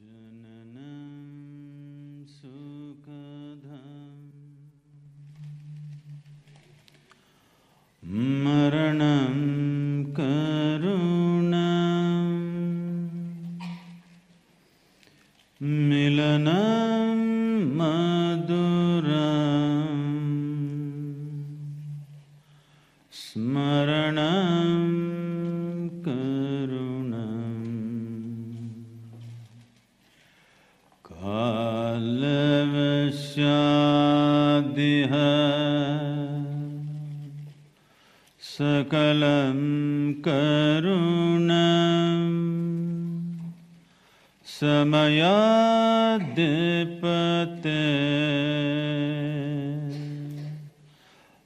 Jananam sukadham maranam karunam milanam maduram smaranam karunam kalavashyadiha sakalam karunam samayadipate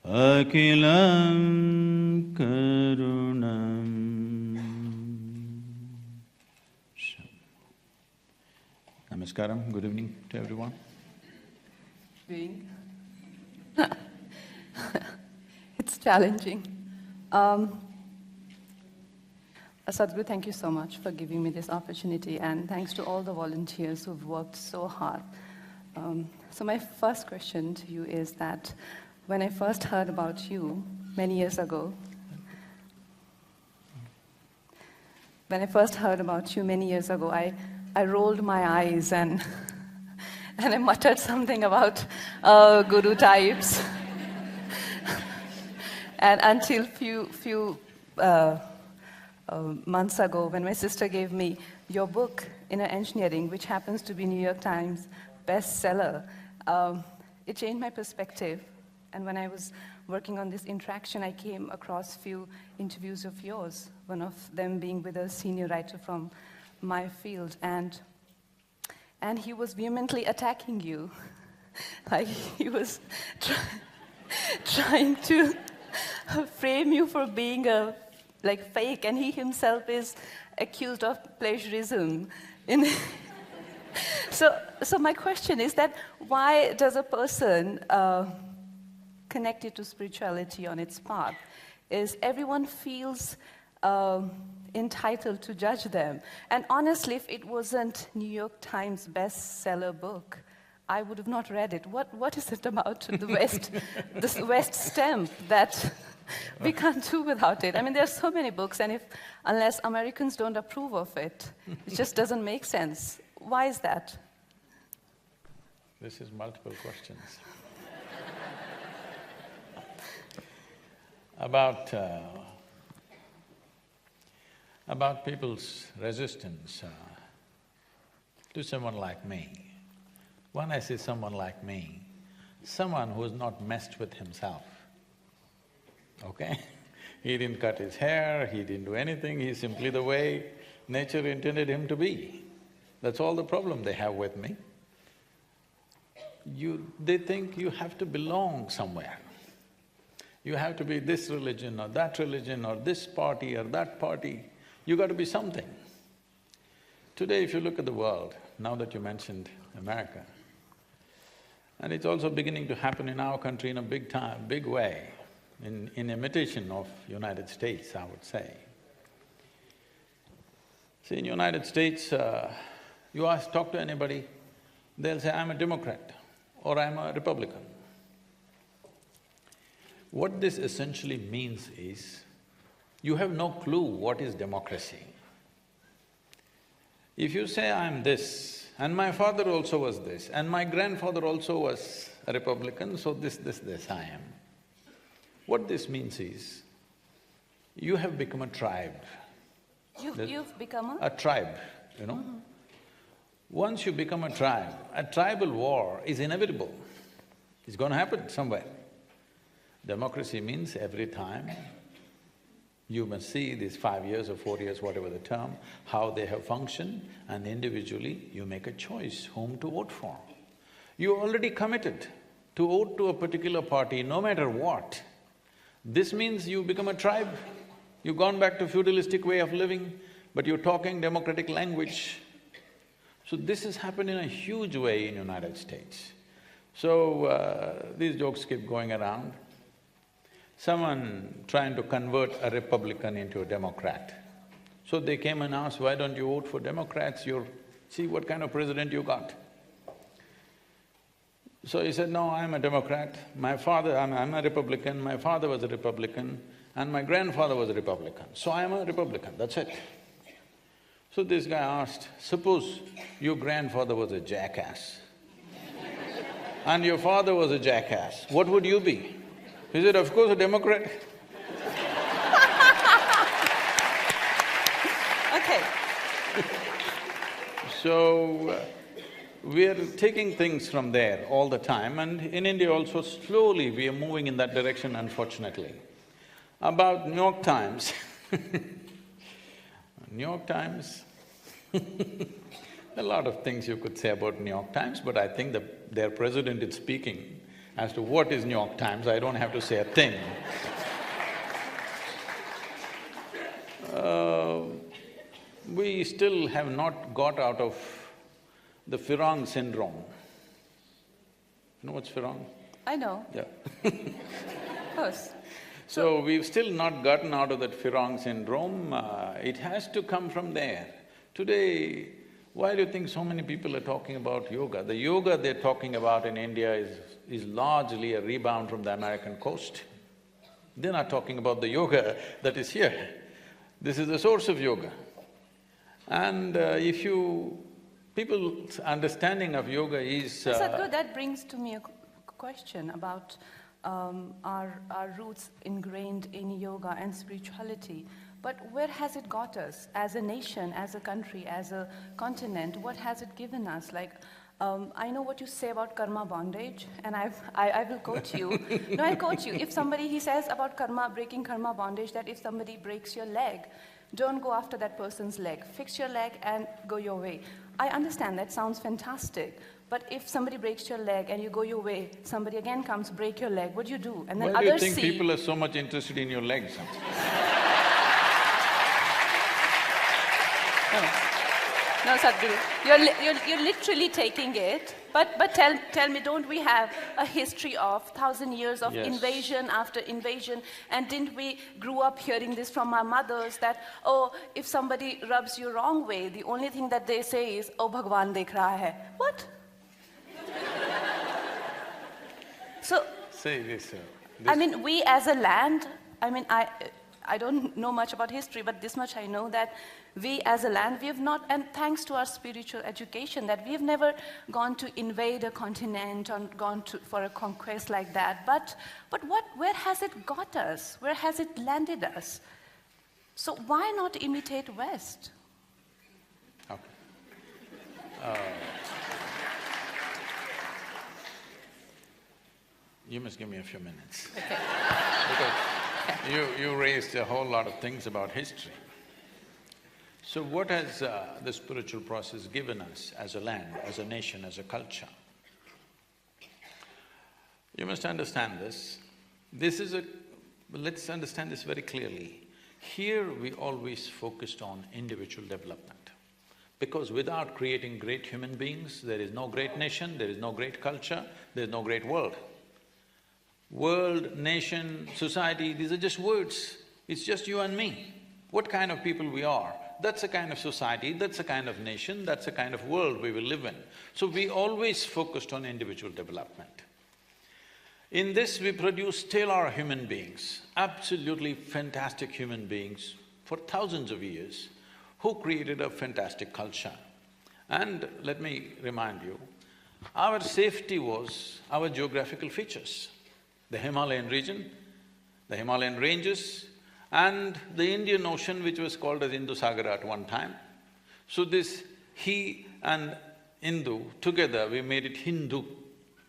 akilam karunam. Namaskaram, good evening to everyone. It's challenging. Sadhguru, thank you so much for giving me this opportunity, and thanks to all the volunteers who've worked so hard. So my first question to you is that when I first heard about you many years ago, I rolled my eyes and I muttered something about guru types. And until few months ago, when my sister gave me your book, Inner Engineering, which happens to be New York Times bestseller, it changed my perspective. And when I was working on this interaction, I came across few interviews of yours, one of them being with a senior writer from my field, and he was vehemently attacking you. Like he was trying to frame you for being fake, and he himself is accused of plagiarism. So my question is that why does a person connected to spirituality on its path is everyone feels entitled to judge them? And honestly, if it wasn't New York Times bestseller book, I would have not read it. What is it about the West, this West stamp that we can't do without it? I mean, there are so many books, and unless Americans don't approve of it, it just doesn't make sense. Why is that? This is multiple questions. About people's resistance to someone like me. When I say someone like me, someone who's not messed with himself, okay? He didn't cut his hair, he didn't do anything, he's simply the way nature intended him to be. That's all the problem they have with me. They think you have to belong somewhere. You have to be this religion or this party or that party. You got to be something. Today, if you look at the world, now that you mentioned America, and it's also beginning to happen in our country in a big way, in imitation of United States, I would say. See, in United States, talk to anybody, they'll say, I'm a Democrat or I'm a Republican. What this essentially means is, you have no clue what is democracy. If you say, I'm this, and my father also was this, and my grandfather also was a Republican, so this I am. What this means is, you have become a tribe. You've become a tribe, you know? Once you become a tribal war is inevitable. It's going to happen somewhere. Democracy means every time you must see these 5 years or 4 years, whatever the term, how they have functioned, and individually you make a choice whom to vote for. You already committed to vote to a particular party no matter what. This means you become a tribe. You've gone back to feudalistic way of living, but you're talking democratic language. So this has happened in a huge way in United States. So, these jokes keep going around. Someone trying to convert a Republican into a Democrat. So they came and asked, why don't you vote for Democrats? You're See what kind of president you got. So he said, no, I'm a Democrat, my father… I'm a Republican, my father was a Republican, and my grandfather was a Republican, so I'm a Republican, that's it. So this guy asked, suppose your grandfather was a jackass and your father was a jackass, what would you be? He said, of course, a Democrat. Okay. So, we are taking things from there all the time, and in India also slowly we are moving in that direction, unfortunately. About New York Times New York Times a lot of things you could say about New York Times, but I think their president is speaking as to what is New York Times, I don't have to say a thing. We still have not got out of the Firang syndrome. You know what's Firang? I know. Yeah. Of course. So we've still not gotten out of that Firang syndrome, it has to come from there. Today, why do you think so many people are talking about yoga? The yoga they're talking about in India is largely a rebound from the American coast. They're not talking about the yoga that is here. This is the source of yoga. And people's understanding of yoga is… Sadhguru, that brings to me a question about our roots ingrained in yoga and spirituality. But where has it got us as a nation, as a country, as a continent? What has it given us? Like, I know what you say about karma bondage, and I will quote you. No, I'll quote you. If somebody… he says about karma, breaking karma bondage, that if somebody breaks your leg, don't go after that person's leg. Fix your leg and go your way. I understand, that sounds fantastic. But if somebody breaks your leg and you go your way, somebody again comes, break your leg, what do you do? And then Why do you think see… people are so much interested in your legs? No, Sadhguru, you're literally taking it, but tell me, don't we have a history of 1,000 years of Yes. invasion after invasion, and didn't we grew up hearing this from our mothers that, oh, if somebody rubs you wrong way, the only thing that they say is, oh, Bhagwan dekh raha hai. What? So… Say this, I mean, we as a land, I mean, I don't know much about history, but this much I know that we as a land, we have not, and thanks to our spiritual education, that we have never gone to invade a continent or gone for a conquest like that. But where has it got us? Where has it landed us? So why not imitate West? Okay. You must give me a few minutes. Okay. Because you raised a whole lot of things about history. So what has the spiritual process given us as a land, as a nation, as a culture? You must understand this. Let's understand this very clearly. Here we always focused on individual development. Because without creating great human beings, there is no great nation, there is no great culture, there is no great world. World, nation, society, these are just words. It's just you and me. What kind of people we are, that's the kind of society, that's the kind of nation, that's the kind of world we will live in. So we always focused on individual development. In this we produce stellar human beings, absolutely fantastic human beings for thousands of years, who created a fantastic culture. And let me remind you, our safety was our geographical features. The Himalayan region, the Himalayan ranges, and the Indian Ocean, which was called as Indus-Sagara at one time. So this he and Hindu, together we made it Hindu.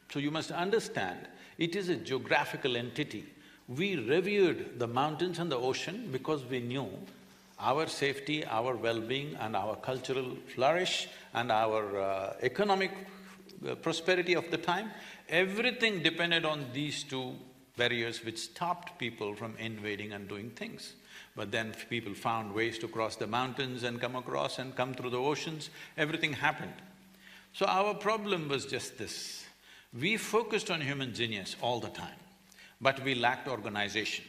So you must understand, it is a geographical entity. We revered the mountains and the ocean because we knew our safety, our well-being and our cultural flourish and our economic prosperity of the time, everything depended on these two barriers which stopped people from invading and doing things. But then people found ways to cross the mountains and come across and come through the oceans, everything happened. So our problem was just this, we focused on human genius all the time, but we lacked organization.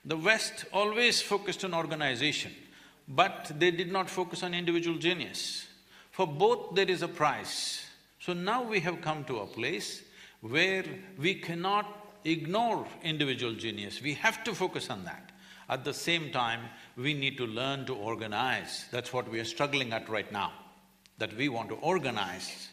The West always focused on organization, but they did not focus on individual genius. For both there is a price. So now we have come to a place where we cannot ignore individual genius, we have to focus on that. At the same time, we need to learn to organize. That's what we are struggling at right now, that we want to organize